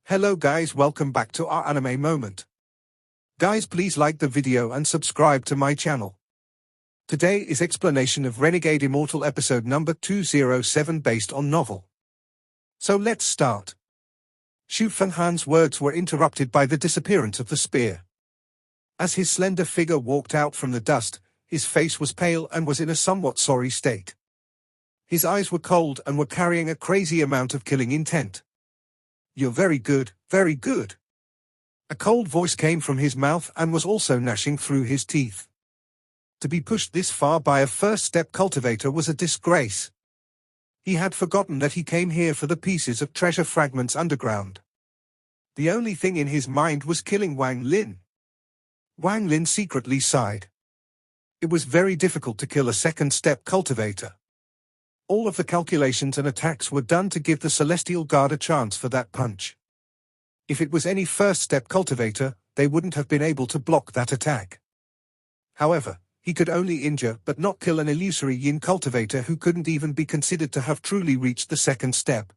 Hello guys, welcome back to our anime moment. Guys, please like the video and subscribe to my channel. Today is explanation of Renegade Immortal episode number 207 based on novel. So let's start. Xu Fenghan's words were interrupted by the disappearance of the spear. As his slender figure walked out from the dust, his face was pale and was in a somewhat sorry state. His eyes were cold and were carrying a crazy amount of killing intent. "You're very good, very good." A cold voice came from his mouth and was also gnashing through his teeth. To be pushed this far by a first-step cultivator was a disgrace. He had forgotten that he came here for the pieces of treasure fragments underground. The only thing in his mind was killing Wang Lin. Wang Lin secretly sighed. It was very difficult to kill a second-step cultivator. All of the calculations and attacks were done to give the Celestial Guard a chance for that punch. If it was any first-step cultivator, they wouldn't have been able to block that attack. However, he could only injure but not kill an illusory yin cultivator who couldn't even be considered to have truly reached the second step.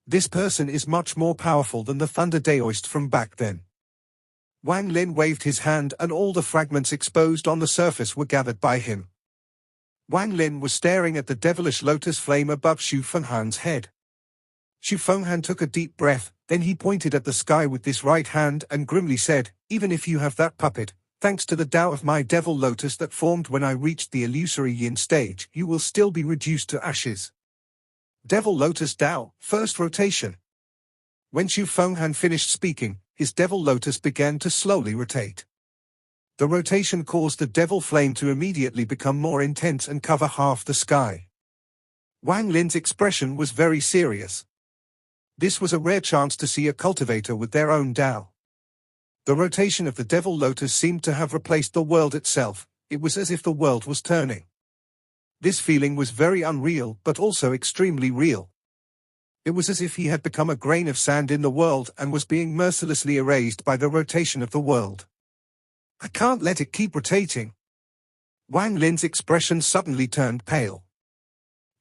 This person is much more powerful than the Thunder Daoist from back then. Wang Lin waved his hand and all the fragments exposed on the surface were gathered by him. Wang Lin was staring at the devilish lotus flame above Xu Fenghan's head. Xu Fenghan took a deep breath, then he pointed at the sky with this right hand and grimly said, "Even if you have that puppet, thanks to the Tao of my devil lotus that formed when I reached the illusory yin stage, you will still be reduced to ashes." Devil Lotus Tao, first rotation. When Xu Fenghan finished speaking, his devil lotus began to slowly rotate. The rotation caused the devil flame to immediately become more intense and cover half the sky. Wang Lin's expression was very serious. This was a rare chance to see a cultivator with their own Tao. The rotation of the devil lotus seemed to have replaced the world itself. It was as if the world was turning. This feeling was very unreal but also extremely real. It was as if he had become a grain of sand in the world and was being mercilessly erased by the rotation of the world. "I can't let it keep rotating." Wang Lin's expression suddenly turned pale.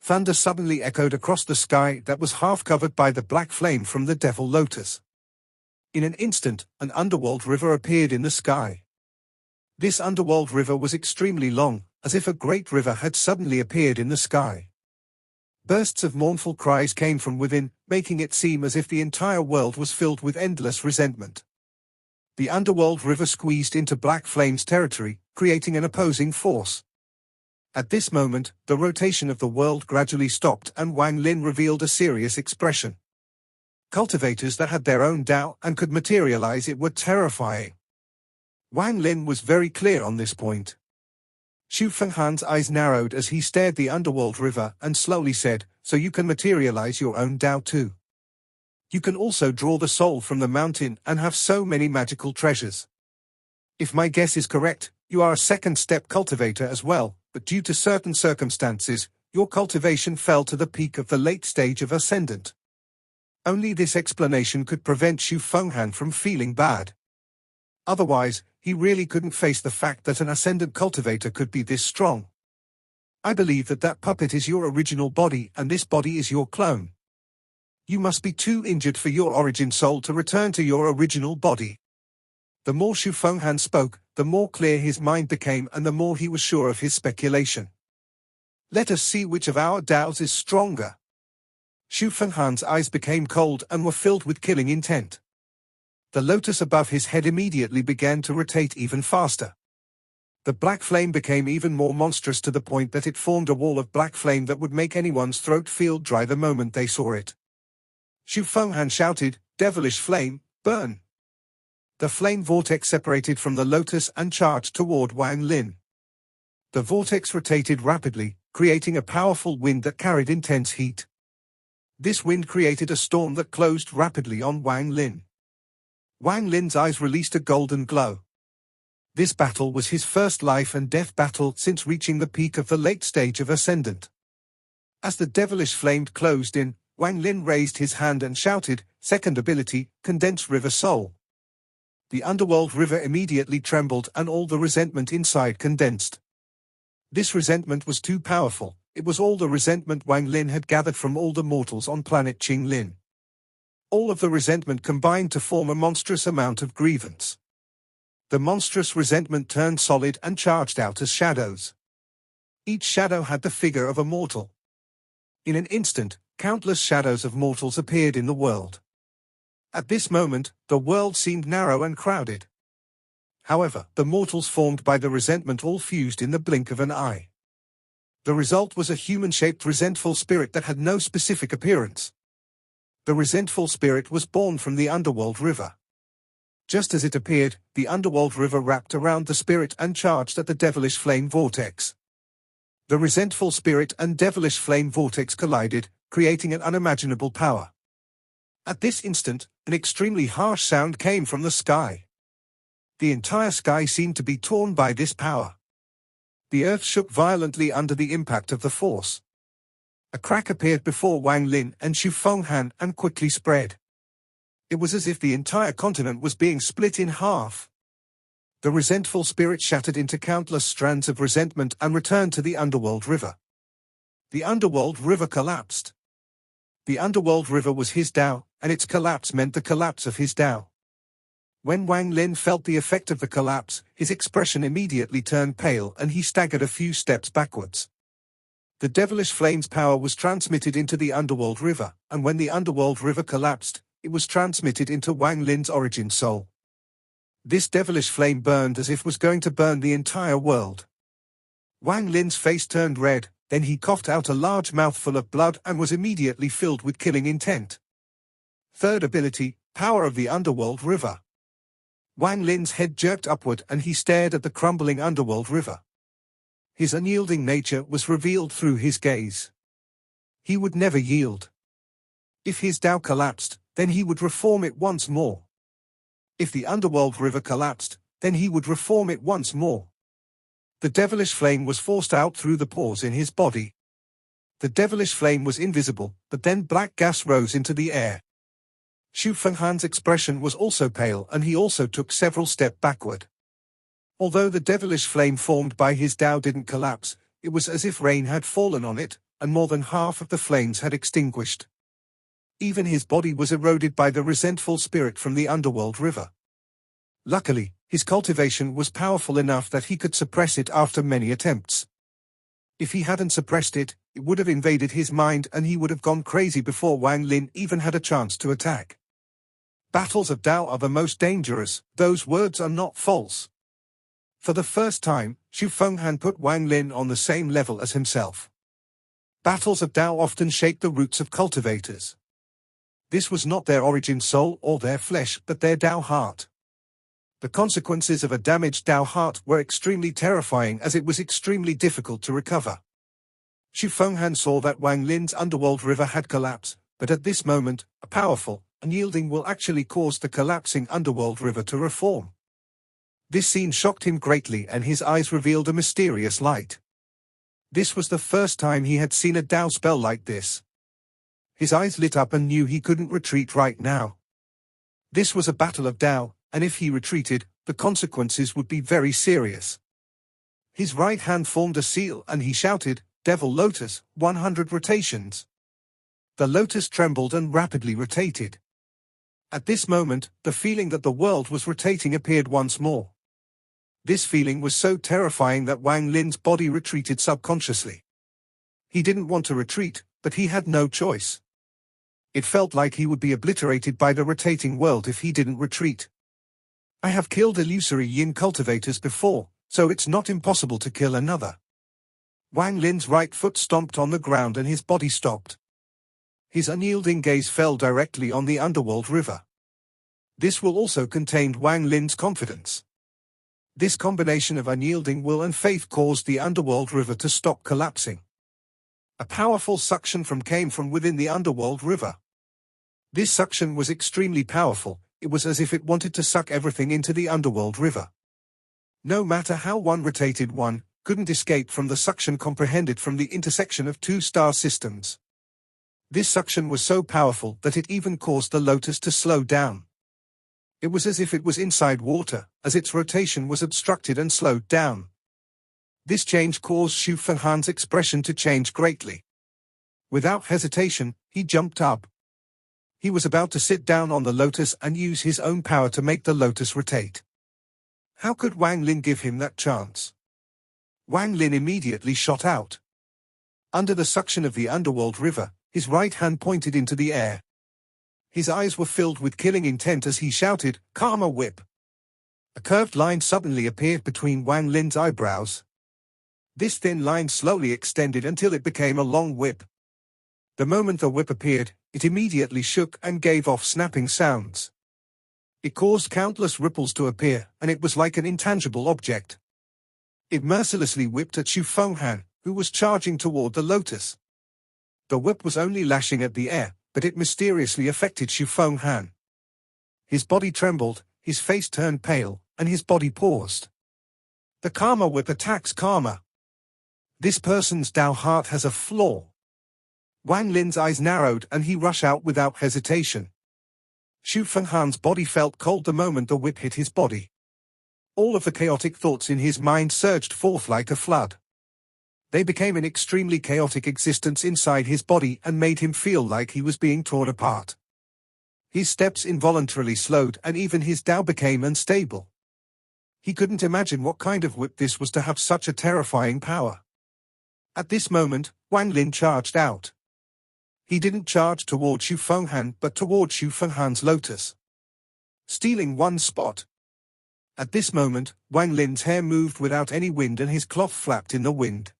Thunder suddenly echoed across the sky that was half covered by the black flame from the devil lotus. In an instant, an underworld river appeared in the sky. This underworld river was extremely long, as if a great river had suddenly appeared in the sky. Bursts of mournful cries came from within, making it seem as if the entire world was filled with endless resentment. The underworld river squeezed into Black Flame's territory, creating an opposing force. At this moment, the rotation of the world gradually stopped and Wang Lin revealed a serious expression. Cultivators that had their own Tao and could materialize it were terrifying. Wang Lin was very clear on this point. Xu Fenghan's eyes narrowed as he stared the underworld river and slowly said, "So you can materialize your own Tao too. You can also draw the soul from the mountain and have so many magical treasures. If my guess is correct, you are a second-step cultivator as well, but due to certain circumstances, your cultivation fell to the peak of the late stage of Ascendant." Only this explanation could prevent Xu Fenghan from feeling bad. Otherwise, he really couldn't face the fact that an Ascendant cultivator could be this strong. "I believe that puppet is your original body and this body is your clone. You must be too injured for your origin soul to return to your original body." The more Xu Fenghan spoke, the more clear his mind became and the more he was sure of his speculation. "Let us see which of our Taos is stronger." Xu Fenghan's eyes became cold and were filled with killing intent. The lotus above his head immediately began to rotate even faster. The black flame became even more monstrous to the point that it formed a wall of black flame that would make anyone's throat feel dry the moment they saw it. Xu Fenghan shouted, "Devilish flame, burn!" The flame vortex separated from the lotus and charged toward Wang Lin. The vortex rotated rapidly, creating a powerful wind that carried intense heat. This wind created a storm that closed rapidly on Wang Lin. Wang Lin's eyes released a golden glow. This battle was his first life and death battle since reaching the peak of the late stage of Ascendant. As the devilish flame closed in, Wang Lin raised his hand and shouted, "Second ability, Condensed River Soul." The underworld river immediately trembled and all the resentment inside condensed. This resentment was too powerful. It was all the resentment Wang Lin had gathered from all the mortals on planet Qinglin. All of the resentment combined to form a monstrous amount of grievance. The monstrous resentment turned solid and charged out as shadows. Each shadow had the figure of a mortal. In an instant, countless shadows of mortals appeared in the world. At this moment, the world seemed narrow and crowded. However, the mortals formed by the resentment all fused in the blink of an eye. The result was a human-shaped resentful spirit that had no specific appearance. The resentful spirit was born from the underworld river. Just as it appeared, the underworld river wrapped around the spirit and charged at the devilish flame vortex. The resentful spirit and devilish flame vortex collided, creating an unimaginable power. At this instant, an extremely harsh sound came from the sky. The entire sky seemed to be torn by this power. The earth shook violently under the impact of the force. A crack appeared before Wang Lin and Xu Fenghan and quickly spread. It was as if the entire continent was being split in half. The resentful spirit shattered into countless strands of resentment and returned to the underworld river. The underworld river collapsed. The underworld river was his Tao, and its collapse meant the collapse of his Tao. When Wang Lin felt the effect of the collapse, his expression immediately turned pale and he staggered a few steps backwards. The devilish flame's power was transmitted into the underworld river, and when the underworld river collapsed, it was transmitted into Wang Lin's origin soul. This devilish flame burned as if it was going to burn the entire world. Wang Lin's face turned red, then he coughed out a large mouthful of blood and was immediately filled with killing intent. Third ability, Power of the Underworld River. Wang Lin's head jerked upward and he stared at the crumbling underworld river. His unyielding nature was revealed through his gaze. He would never yield. If his Tao collapsed, then he would reform it once more. If the underworld river collapsed, then he would reform it once more. The devilish flame was forced out through the pores in his body. The devilish flame was invisible, but then black gas rose into the air. Xu Fenghan's expression was also pale and he also took several steps backward. Although the devilish flame formed by his Tao didn't collapse, it was as if rain had fallen on it, and more than half of the flames had extinguished. Even his body was eroded by the resentful spirit from the underworld river. Luckily, his cultivation was powerful enough that he could suppress it after many attempts. If he hadn't suppressed it, it would have invaded his mind and he would have gone crazy before Wang Lin even had a chance to attack. Battles of Tao are the most dangerous, those words are not false. For the first time, Xu Fenghan put Wang Lin on the same level as himself. Battles of Tao often shake the roots of cultivators. This was not their origin soul or their flesh, but their Tao heart. The consequences of a damaged Tao heart were extremely terrifying as it was extremely difficult to recover. Xu Fenghan saw that Wang Lin's underworld river had collapsed, but at this moment, a powerful, unyielding will actually cause the collapsing underworld river to reform. This scene shocked him greatly and his eyes revealed a mysterious light. This was the first time he had seen a Tao spell like this. His eyes lit up and knew he couldn't retreat right now. This was a battle of Tao, and if he retreated, the consequences would be very serious. His right hand formed a seal and he shouted, "Devil Lotus, 100 rotations." The lotus trembled and rapidly rotated. At this moment, the feeling that the world was rotating appeared once more. This feeling was so terrifying that Wang Lin's body retreated subconsciously. He didn't want to retreat, but he had no choice. It felt like he would be obliterated by the rotating world if he didn't retreat. I have killed illusory yin cultivators before, so it's not impossible to kill another. Wang Lin's right foot stomped on the ground and his body stopped. His unyielding gaze fell directly on the underworld river. This will also contained Wang Lin's confidence. This combination of unyielding will and faith caused the underworld river to stop collapsing. A powerful suction came from within the underworld river. This suction was extremely powerful, it was as if it wanted to suck everything into the underworld river. No matter how one rotated, one couldn't escape from the suction comprehended from the intersection of two star systems. This suction was so powerful that it even caused the lotus to slow down. It was as if it was inside water, as its rotation was obstructed and slowed down. This change caused Xu Fenghan's expression to change greatly. Without hesitation, he jumped up. He was about to sit down on the lotus and use his own power to make the lotus rotate. How could Wang Lin give him that chance? Wang Lin immediately shot out. Under the suction of the underworld river, his right hand pointed into the air. His eyes were filled with killing intent as he shouted, "Karma whip!" A curved line suddenly appeared between Wang Lin's eyebrows. This thin line slowly extended until it became a long whip. The moment the whip appeared, it immediately shook and gave off snapping sounds. It caused countless ripples to appear, and it was like an intangible object. It mercilessly whipped at Xu Fenghan, who was charging toward the lotus. The whip was only lashing at the air, but it mysteriously affected Xu Fenghan. His body trembled, his face turned pale, and his body paused. The Karma whip attacks karma. This person's Dao heart has a flaw. Wang Lin's eyes narrowed and he rushed out without hesitation. Xu Fenghan's body felt cold the moment the whip hit his body. All of the chaotic thoughts in his mind surged forth like a flood. They became an extremely chaotic existence inside his body and made him feel like he was being torn apart. His steps involuntarily slowed and even his Dao became unstable. He couldn't imagine what kind of whip this was to have such a terrifying power. At this moment, Wang Lin charged out. He didn't charge toward Xu Fenghan but toward Xu Fenghan's lotus, stealing one spot. At this moment, Wang Lin's hair moved without any wind and his cloth flapped in the wind.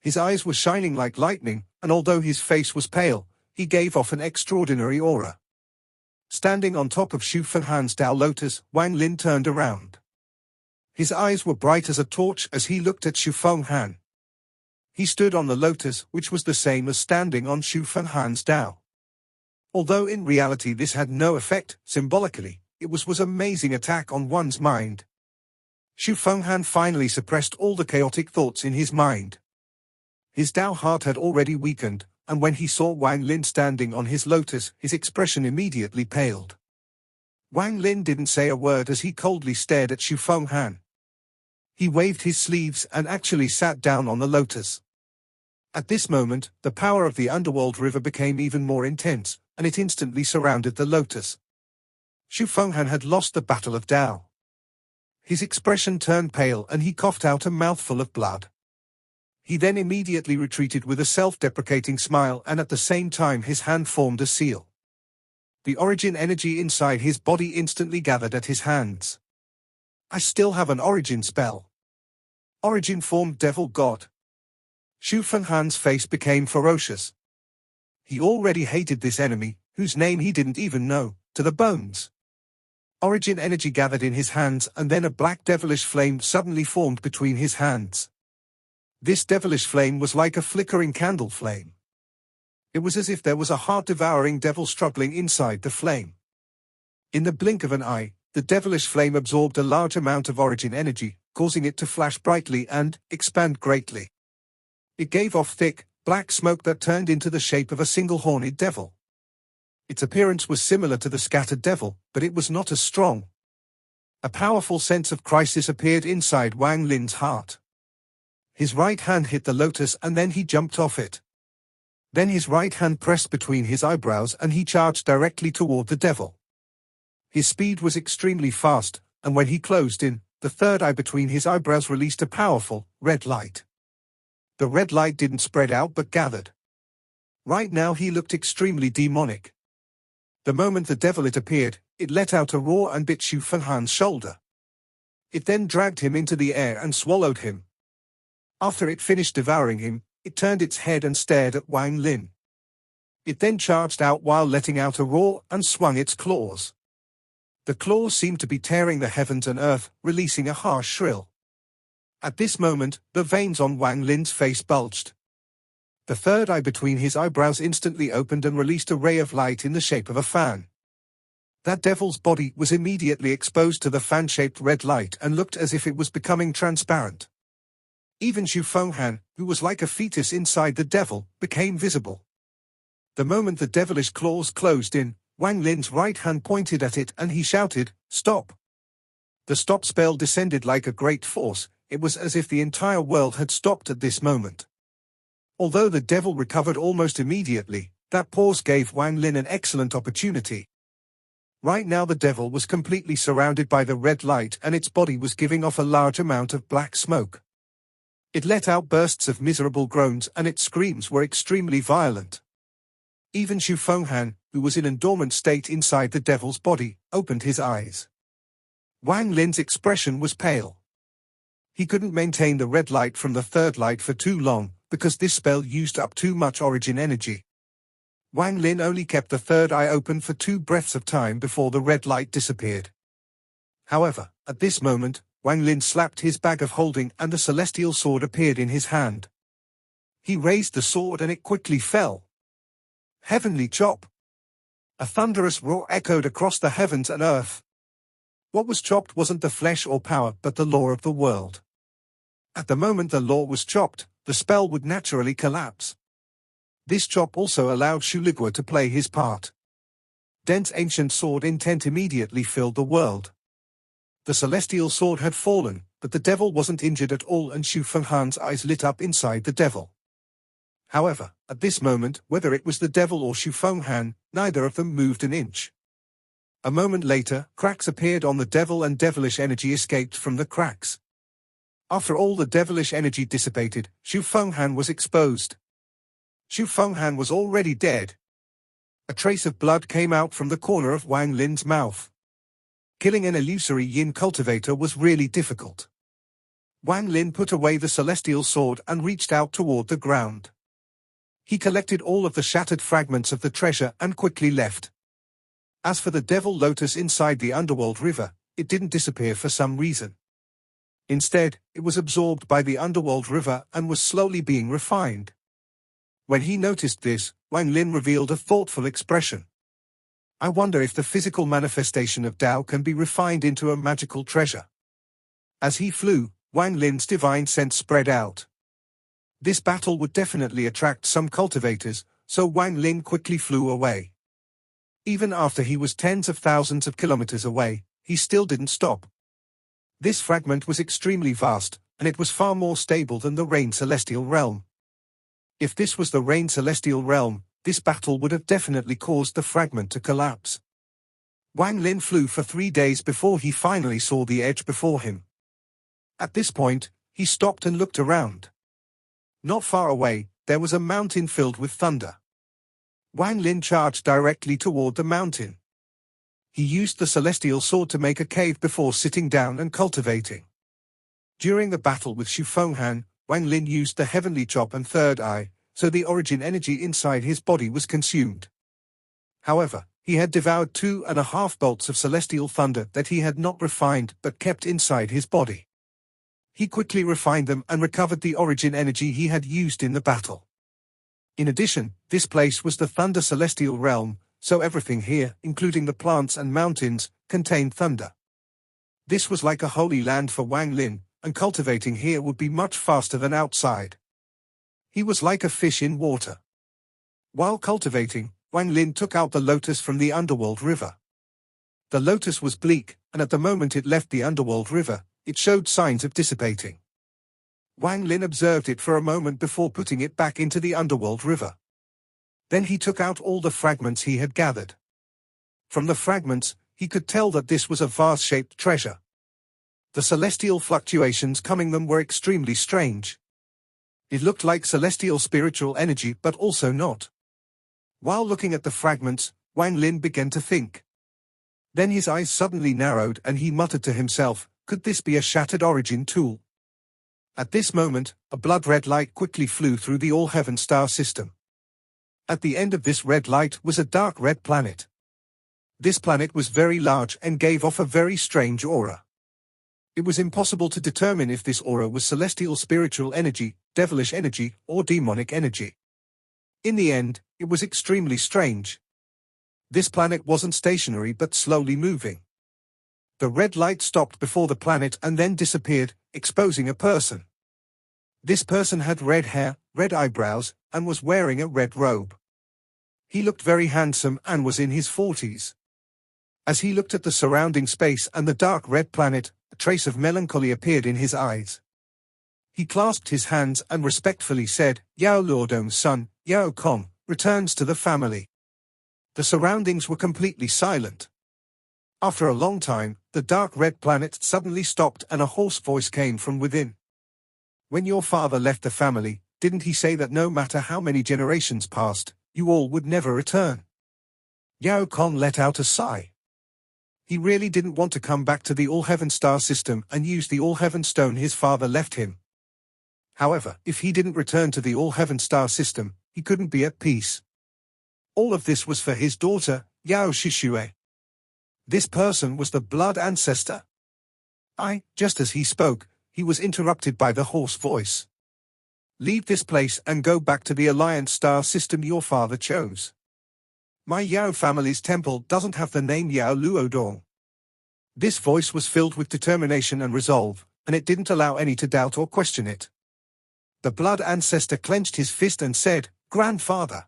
His eyes were shining like lightning, and although his face was pale, he gave off an extraordinary aura. Standing on top of Xu Fenghan's Dao lotus, Wang Lin turned around. His eyes were bright as a torch as he looked at Xu Fenghan. He stood on the lotus, which was the same as standing on Xu Fenghan's Dao. Although in reality this had no effect, symbolically, it was amazing attack on one's mind. Xu Fenghan finally suppressed all the chaotic thoughts in his mind. His Dao heart had already weakened, and when he saw Wang Lin standing on his lotus, his expression immediately paled. Wang Lin didn't say a word as he coldly stared at Xu Fenghan. He waved his sleeves and actually sat down on the lotus. At this moment, the power of the underworld river became even more intense, and it instantly surrounded the lotus. Xu Fenghan had lost the battle of Dao. His expression turned pale and he coughed out a mouthful of blood. He then immediately retreated with a self-deprecating smile, and at the same time his hand formed a seal. The origin energy inside his body instantly gathered at his hands. I still have an origin spell. Origin formed devil god. Xu Fenghan's face became ferocious. He already hated this enemy, whose name he didn't even know, to the bones. Origin energy gathered in his hands, and then a black devilish flame suddenly formed between his hands. This devilish flame was like a flickering candle flame. It was as if there was a heart-devouring devil struggling inside the flame. In the blink of an eye, the devilish flame absorbed a large amount of origin energy, causing it to flash brightly and expand greatly. It gave off thick, black smoke that turned into the shape of a single-horned devil. Its appearance was similar to the scattered devil, but it was not as strong. A powerful sense of crisis appeared inside Wang Lin's heart. His right hand hit the lotus and then he jumped off it. Then his right hand pressed between his eyebrows and he charged directly toward the devil. His speed was extremely fast, and when he closed in, the third eye between his eyebrows released a powerful, red light. The red light didn't spread out but gathered. Right now he looked extremely demonic. The moment the devil appeared, it let out a roar and bit Xu Fenghan's shoulder. It then dragged him into the air and swallowed him. After it finished devouring him, it turned its head and stared at Wang Lin. It then charged out while letting out a roar and swung its claws. The claws seemed to be tearing the heavens and earth, releasing a harsh shrill. At this moment, the veins on Wang Lin's face bulged. The third eye between his eyebrows instantly opened and released a ray of light in the shape of a fan. That devil's body was immediately exposed to the fan-shaped red light and looked as if it was becoming transparent. Even Xu Fenghan, who was like a fetus inside the devil, became visible. The moment the devilish claws closed in, Wang Lin's right hand pointed at it and he shouted, "Stop!" The stop spell descended like a great force. It was as if the entire world had stopped at this moment. Although the devil recovered almost immediately, That pause gave Wang Lin an excellent opportunity. Right now the devil was completely surrounded by the red light and its body was giving off a large amount of black smoke. It let out bursts of miserable groans and its screams were extremely violent. Even Xu Fenghan, who was in a dormant state inside the devil's body, opened his eyes. Wang Lin's expression was pale. He couldn't maintain the red light from the third light for too long, because this spell used up too much origin energy. Wang Lin only kept the third eye open for 2 breaths of time before the red light disappeared. However, at this moment, Wang Lin slapped his bag of holding and the celestial sword appeared in his hand. He raised the sword and it quickly fell. Heavenly chop! A thunderous roar echoed across the heavens and earth. What was chopped wasn't the flesh or power but the law of the world. At the moment the law was chopped, the spell would naturally collapse. This chop also allowed Shuligua to play his part. Den's ancient sword intent immediately filled the world. The celestial sword had fallen, but the devil wasn't injured at all and Xu Fenghan's eyes lit up inside the devil. However, at this moment, whether it was the devil or Xu Fenghan, neither of them moved an inch. A moment later, cracks appeared on the devil and devilish energy escaped from the cracks. After all the devilish energy dissipated, Xu Fenghan was exposed. Xu Fenghan was already dead. A trace of blood came out from the corner of Wang Lin's mouth. Killing an illusory yin cultivator was really difficult. Wang Lin put away the celestial sword and reached out toward the ground. He collected all of the shattered fragments of the treasure and quickly left. As for the devil lotus inside the underworld river, it didn't disappear for some reason. Instead, it was absorbed by the underworld river and was slowly being refined. When he noticed this, Wang Lin revealed a thoughtful expression. I wonder if the physical manifestation of Tao can be refined into a magical treasure. As he flew, Wang Lin's divine sense spread out. This battle would definitely attract some cultivators, so Wang Lin quickly flew away. Even after he was tens of thousands of kilometers away, he still didn't stop. This fragment was extremely vast, and it was far more stable than the Rain Celestial Realm. If this was the Rain Celestial Realm, this battle would have definitely caused the fragment to collapse. Wang Lin flew for 3 days before he finally saw the edge before him. At this point, he stopped and looked around. Not far away, there was a mountain filled with thunder. Wang Lin charged directly toward the mountain. He used the celestial sword to make a cave before sitting down and cultivating. During the battle with Xu Fenghan, Wang Lin used the heavenly chop and third eye, so the origin energy inside his body was consumed. However, he had devoured 2.5 bolts of celestial thunder that he had not refined but kept inside his body. He quickly refined them and recovered the origin energy he had used in the battle. In addition, this place was the Thunder Celestial Realm, so everything here, including the plants and mountains, contained thunder. This was like a holy land for Wang Lin, and cultivating here would be much faster than outside. He was like a fish in water. While cultivating, Wang Lin took out the lotus from the underworld river. The lotus was bleak, and at the moment it left the underworld river, it showed signs of dissipating. Wang Lin observed it for a moment before putting it back into the underworld river. Then he took out all the fragments he had gathered. From the fragments, he could tell that this was a vase-shaped treasure. The celestial fluctuations coming them were extremely strange. It looked like celestial spiritual energy but also not. While looking at the fragments, Wang Lin began to think. Then his eyes suddenly narrowed and he muttered to himself, could this be a shattered origin tool? At this moment, a blood-red light quickly flew through the all-heaven star system. At the end of this red light was a dark red planet. This planet was very large and gave off a very strange aura. It was impossible to determine if this aura was celestial spiritual energy, devilish energy, or demonic energy. In the end, it was extremely strange. This planet wasn't stationary but slowly moving. The red light stopped before the planet and then disappeared, exposing a person. This person had red hair, red eyebrows, and was wearing a red robe. He looked very handsome and was in his 40s. As he looked at the surrounding space and the dark red planet, a trace of melancholy appeared in his eyes. He clasped his hands and respectfully said, Yao Lordong's son, Yao Kong, returns to the family. The surroundings were completely silent. After a long time, the dark red planet suddenly stopped and a hoarse voice came from within. When your father left the family, didn't he say that no matter how many generations passed, you all would never return? Yao Kon let out a sigh. He really didn't want to come back to the All-Heaven Star system and use the All-Heaven Stone his father left him. However, if he didn't return to the All-Heaven Star system, he couldn't be at peace. All of this was for his daughter, Yao Shishue. This person was the blood ancestor. Just as he spoke, he was interrupted by the hoarse voice. Leave this place and go back to the Alliance Star system your father chose. My Yao family's temple doesn't have the name Yao Luodong. This voice was filled with determination and resolve, and it didn't allow any to doubt or question it. The blood ancestor clenched his fist and said, "Grandfather,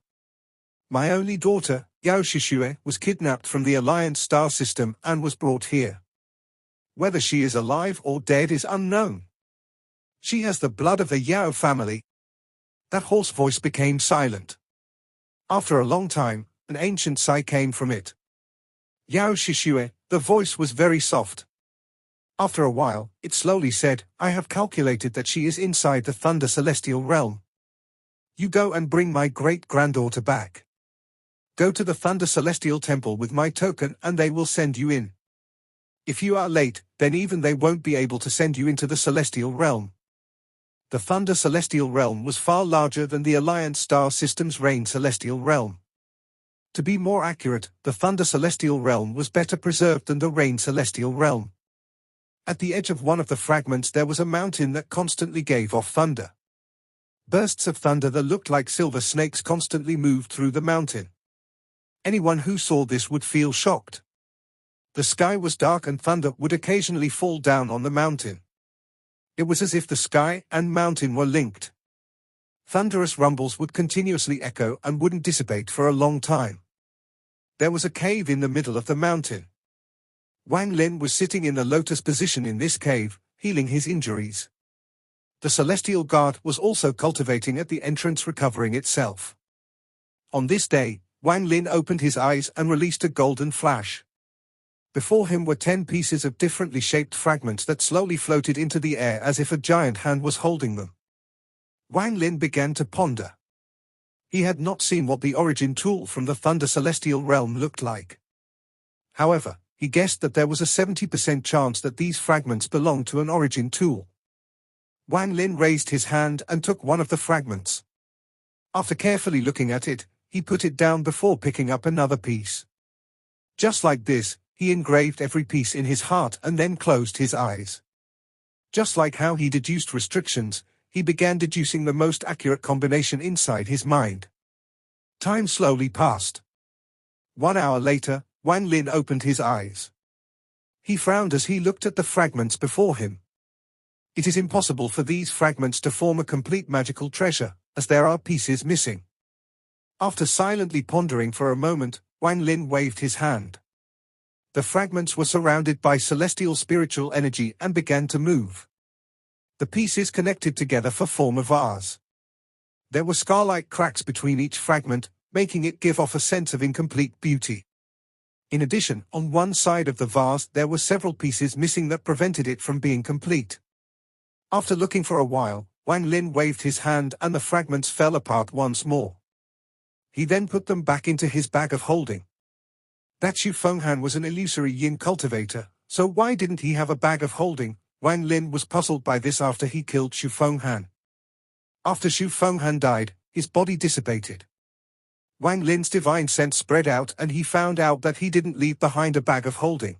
my only daughter, Yao Shishue, was kidnapped from the Alliance Star system and was brought here. Whether she is alive or dead is unknown. She has the blood of the Yao family." That hoarse voice became silent. After a long time, an ancient sigh came from it. Yao Shishue, the voice was very soft. After a while, it slowly said, "I have calculated that she is inside the Thunder Celestial Realm. You go and bring my great-granddaughter back. Go to the Thunder Celestial Temple with my token and they will send you in. If you are late, then even they won't be able to send you into the Celestial Realm." The Thunder Celestial Realm was far larger than the Alliance Star System's Rain Celestial Realm. To be more accurate, the Thunder Celestial Realm was better preserved than the Rain Celestial Realm. At the edge of one of the fragments there was a mountain that constantly gave off thunder. Bursts of thunder that looked like silver snakes constantly moved through the mountain. Anyone who saw this would feel shocked. The sky was dark and thunder would occasionally fall down on the mountain. It was as if the sky and mountain were linked. Thunderous rumbles would continuously echo and wouldn't dissipate for a long time. There was a cave in the middle of the mountain. Wang Lin was sitting in the lotus position in this cave, healing his injuries. The Celestial Guard was also cultivating at the entrance, recovering itself. On this day, Wang Lin opened his eyes and released a golden flash. Before him were 10 pieces of differently shaped fragments that slowly floated into the air as if a giant hand was holding them. Wang Lin began to ponder. He had not seen what the origin tool from the Thunder Celestial Realm looked like. However, he guessed that there was a 70% chance that these fragments belonged to an origin tool. Wang Lin raised his hand and took one of the fragments. After carefully looking at it, he put it down before picking up another piece. Just like this, he engraved every piece in his heart and then closed his eyes. Just like how he deduced restrictions, he began deducing the most accurate combination inside his mind. Time slowly passed. 1 hour later, Wang Lin opened his eyes. He frowned as he looked at the fragments before him. It is impossible for these fragments to form a complete magical treasure, as there are pieces missing. After silently pondering for a moment, Wang Lin waved his hand. The fragments were surrounded by celestial spiritual energy and began to move. The pieces connected together to form a vase. There were scar-like cracks between each fragment, making it give off a sense of incomplete beauty. In addition, on one side of the vase there were several pieces missing that prevented it from being complete. After looking for a while, Wang Lin waved his hand and the fragments fell apart once more. He then put them back into his bag of holding. That Xu Fenghan was an illusory yin cultivator, so why didn't he have a bag of holding? Wang Lin was puzzled by this after he killed Xu Fenghan. After Xu Fenghan died, his body dissipated. Wang Lin's divine sense spread out and he found out that he didn't leave behind a bag of holding.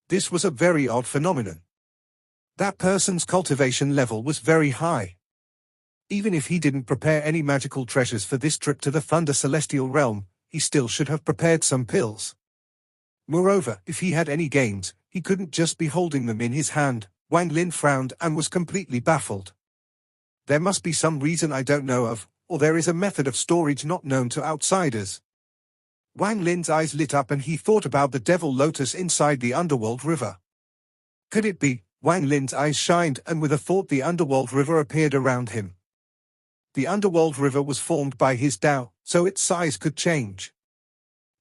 This was a very odd phenomenon. That person's cultivation level was very high. Even if he didn't prepare any magical treasures for this trip to the Thunder Celestial Realm, he still should have prepared some pills. Moreover, if he had any gains, he couldn't just be holding them in his hand. Wang Lin frowned and was completely baffled. There must be some reason I don't know of, or there is a method of storage not known to outsiders. Wang Lin's eyes lit up and he thought about the devil lotus inside the underworld river. Could it be? Wang Lin's eyes shined and with a thought the underworld river appeared around him. The underworld river was formed by his Tao, so its size could change.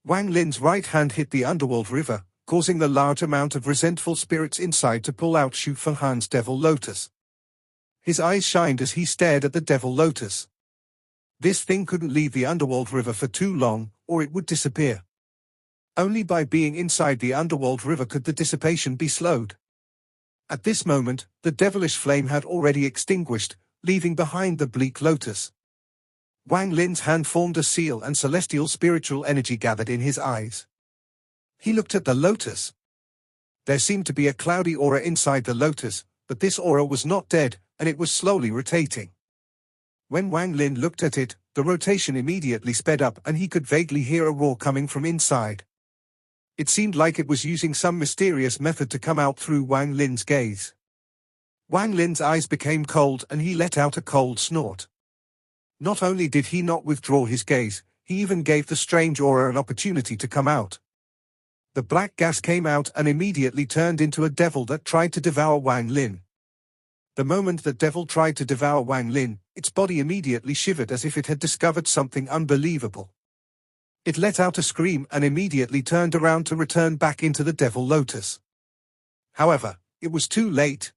Wang Lin's right hand hit the underworld river, causing the large amount of resentful spirits inside to pull out Xu Fenghan's devil lotus. His eyes shined as he stared at the devil lotus. This thing couldn't leave the underworld river for too long, or it would disappear. Only by being inside the underworld river could the dissipation be slowed. At this moment, the devilish flame had already extinguished, leaving behind the bleak lotus. Wang Lin's hand formed a seal and celestial spiritual energy gathered in his eyes. He looked at the lotus. There seemed to be a cloudy aura inside the lotus, but this aura was not dead, and it was slowly rotating. When Wang Lin looked at it, the rotation immediately sped up and he could vaguely hear a roar coming from inside. It seemed like it was using some mysterious method to come out through Wang Lin's gaze. Wang Lin's eyes became cold and he let out a cold snort. Not only did he not withdraw his gaze, he even gave the strange aura an opportunity to come out. The black gas came out and immediately turned into a devil that tried to devour Wang Lin. The moment the devil tried to devour Wang Lin, its body immediately shivered as if it had discovered something unbelievable. It let out a scream and immediately turned around to return back into the devil lotus. However, it was too late.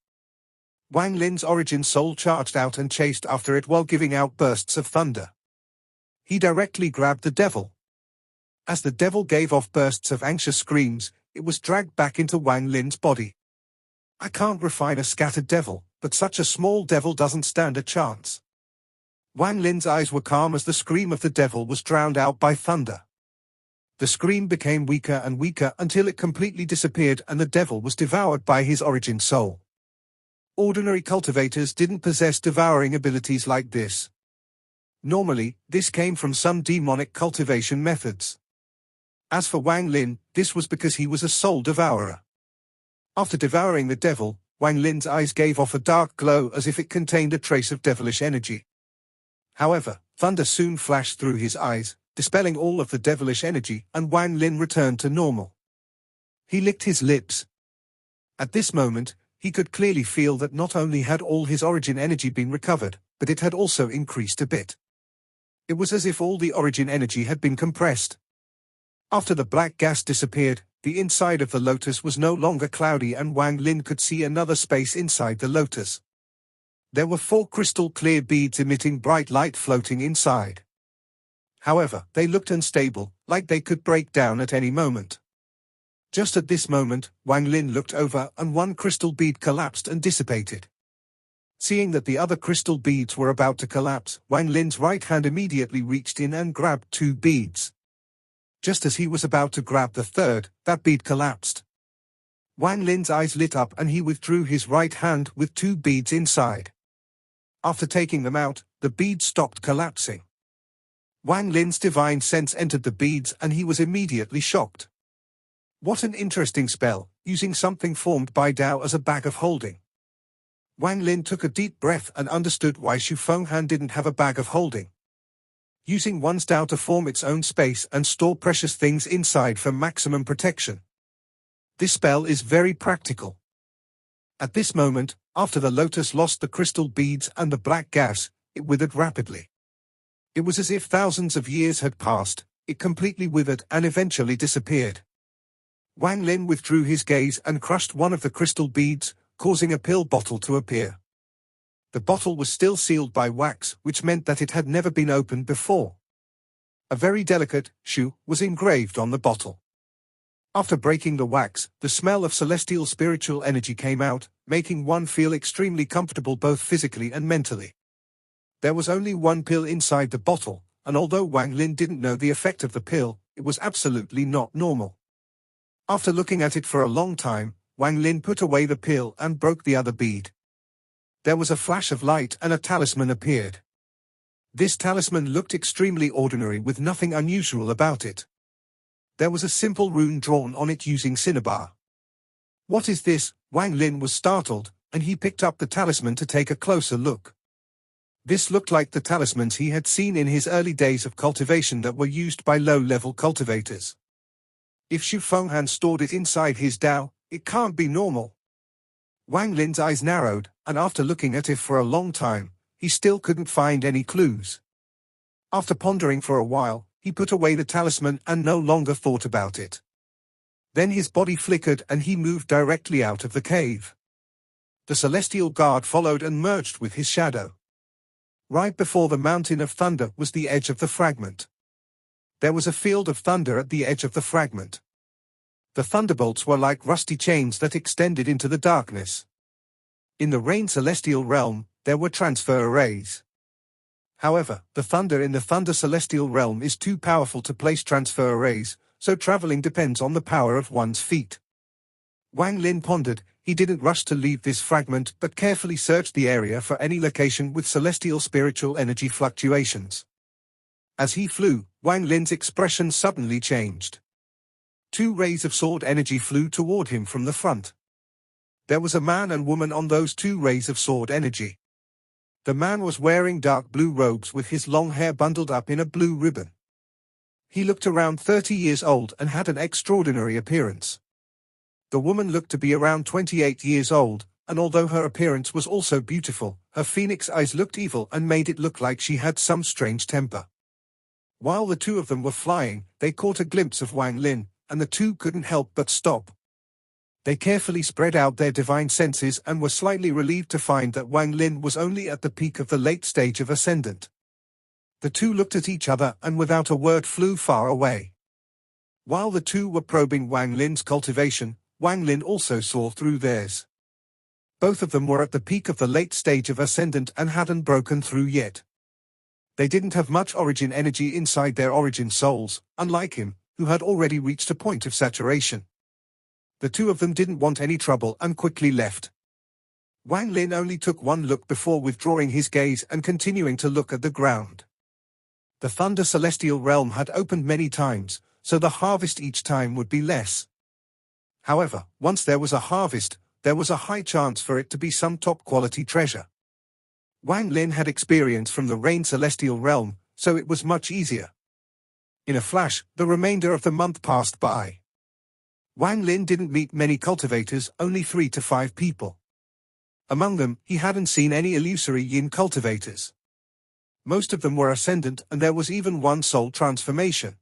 Wang Lin's origin soul charged out and chased after it while giving out bursts of thunder. He directly grabbed the devil. As the devil gave off bursts of anxious screams, it was dragged back into Wang Lin's body. I can't refine a scattered devil, but such a small devil doesn't stand a chance. Wang Lin's eyes were calm as the scream of the devil was drowned out by thunder. The scream became weaker and weaker until it completely disappeared and the devil was devoured by his origin soul. Ordinary cultivators didn't possess devouring abilities like this. Normally, this came from some demonic cultivation methods. As for Wang Lin, this was because he was a soul devourer. After devouring the devil, Wang Lin's eyes gave off a dark glow as if it contained a trace of devilish energy. However, thunder soon flashed through his eyes, dispelling all of the devilish energy, and Wang Lin returned to normal. He licked his lips. At this moment, he could clearly feel that not only had all his origin energy been recovered, but it had also increased a bit. It was as if all the origin energy had been compressed. After the black gas disappeared, the inside of the lotus was no longer cloudy and Wang Lin could see another space inside the lotus. There were 4 crystal clear beads emitting bright light floating inside. However, they looked unstable, like they could break down at any moment. Just at this moment, Wang Lin looked over and one crystal bead collapsed and dissipated. Seeing that the other crystal beads were about to collapse, Wang Lin's right hand immediately reached in and grabbed 2 beads. Just as he was about to grab the third, that bead collapsed. Wang Lin's eyes lit up and he withdrew his right hand with 2 beads inside. After taking them out, the beads stopped collapsing. Wang Lin's divine sense entered the beads and he was immediately shocked. What an interesting spell, using something formed by Tao as a bag of holding. Wang Lin took a deep breath and understood why Xu Fenghan didn't have a bag of holding. Using one's Tao to form its own space and store precious things inside for maximum protection. This spell is very practical. At this moment, after the lotus lost the crystal beads and the black gas, it withered rapidly. It was as if thousands of years had passed, it completely withered and eventually disappeared. Wang Lin withdrew his gaze and crushed one of the crystal beads, causing a pill bottle to appear. The bottle was still sealed by wax, which meant that it had never been opened before. A very delicate Shu was engraved on the bottle. After breaking the wax, the smell of celestial spiritual energy came out, making one feel extremely comfortable both physically and mentally. There was only one pill inside the bottle, and although Wang Lin didn't know the effect of the pill, it was absolutely not normal. After looking at it for a long time, Wang Lin put away the pill and broke the other bead. There was a flash of light and a talisman appeared. This talisman looked extremely ordinary with nothing unusual about it. There was a simple rune drawn on it using cinnabar. What is this? Wang Lin was startled, and he picked up the talisman to take a closer look. This looked like the talismans he had seen in his early days of cultivation that were used by low-level cultivators. If Xu Fenghan stored it inside his Tao, it can't be normal. Wang Lin's eyes narrowed, and after looking at it for a long time, he still couldn't find any clues. After pondering for a while, he put away the talisman and no longer thought about it. Then his body flickered and he moved directly out of the cave. The celestial guard followed and merged with his shadow. Right before the mountain of thunder was the edge of the fragment. There was a field of thunder at the edge of the fragment. The thunderbolts were like rusty chains that extended into the darkness. In the rain celestial realm, there were transfer arrays. However, the thunder in the thunder celestial realm is too powerful to place transfer arrays, so traveling depends on the power of one's feet. Wang Lin pondered. He didn't rush to leave this fragment but carefully searched the area for any location with celestial spiritual energy fluctuations. As he flew, Wang Lin's expression suddenly changed. 2 rays of sword energy flew toward him from the front. There was a man and woman on those 2 rays of sword energy. The man was wearing dark blue robes with his long hair bundled up in a blue ribbon. He looked around 30 years old and had an extraordinary appearance. The woman looked to be around 28 years old, and although her appearance was also beautiful, her phoenix eyes looked evil and made it look like she had some strange temper. While the 2 of them were flying, they caught a glimpse of Wang Lin, and the 2 couldn't help but stop. They carefully spread out their divine senses and were slightly relieved to find that Wang Lin was only at the peak of the late stage of Ascendant. The 2 looked at each other and without a word flew far away. While the 2 were probing Wang Lin's cultivation, Wang Lin also saw through theirs. Both of them were at the peak of the late stage of Ascendant and hadn't broken through yet. They didn't have much origin energy inside their origin souls, unlike him, who had already reached a point of saturation. The 2 of them didn't want any trouble and quickly left. Wang Lin only took one look before withdrawing his gaze and continuing to look at the ground. The Thunder Celestial Realm had opened many times, so the harvest each time would be less. However, once there was a harvest, there was a high chance for it to be some top-quality treasure. Wang Lin had experience from the Rain Celestial Realm, so it was much easier. In a flash, the remainder of the month passed by. Wang Lin didn't meet many cultivators, only 3 to 5 people. Among them, he hadn't seen any illusory yin cultivators. Most of them were ascendant and there was even one soul transformation.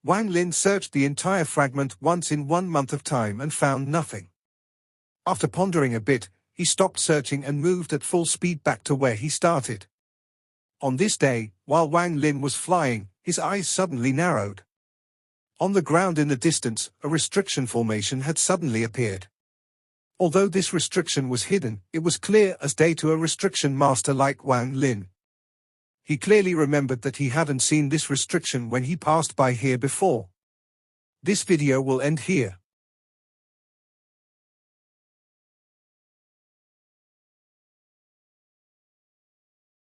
Wang Lin searched the entire fragment once in 1 month of time and found nothing. After pondering a bit, he stopped searching and moved at full speed back to where he started. On this day, while Wang Lin was flying, his eyes suddenly narrowed. On the ground in the distance, a restriction formation had suddenly appeared. Although this restriction was hidden, it was clear as day to a restriction master like Wang Lin. He clearly remembered that he hadn't seen this restriction when he passed by here before. This video will end here.